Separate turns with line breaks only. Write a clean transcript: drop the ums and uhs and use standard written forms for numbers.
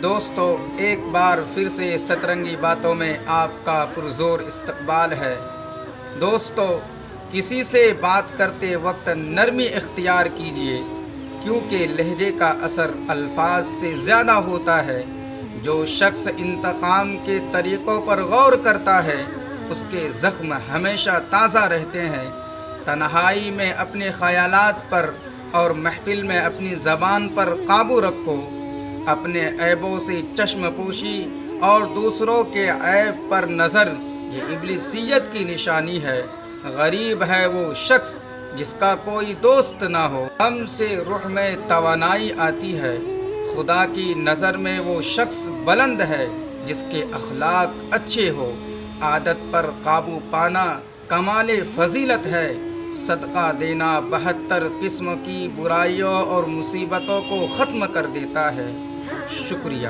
دوستو، ایک بار پھر سے سترنگی باتوں میں آپ کا پرزور استقبال ہے۔ دوستو، کسی سے بات کرتے وقت نرمی اختیار کیجیے، کیونکہ لہجے کا اثر الفاظ سے زیادہ ہوتا ہے۔ جو شخص انتقام کے طریقوں پر غور کرتا ہے، اس کے زخم ہمیشہ تازہ رہتے ہیں۔ تنہائی میں اپنے خیالات پر اور محفل میں اپنی زبان پر قابو رکھو۔ اپنے عیبوں سے چشم پوشی اور دوسروں کے عیب پر نظر، یہ ابلیسیت کی نشانی ہے۔ غریب ہے وہ شخص جس کا کوئی دوست نہ ہو۔ غم سے روح میں توانائی آتی ہے۔ خدا کی نظر میں وہ شخص بلند ہے جس کے اخلاق اچھے ہو۔ عادت پر قابو پانا کمال فضیلت ہے۔ صدقہ دینا 72 قسم کی برائیوں اور مصیبتوں کو ختم کر دیتا ہے۔ شکریہ۔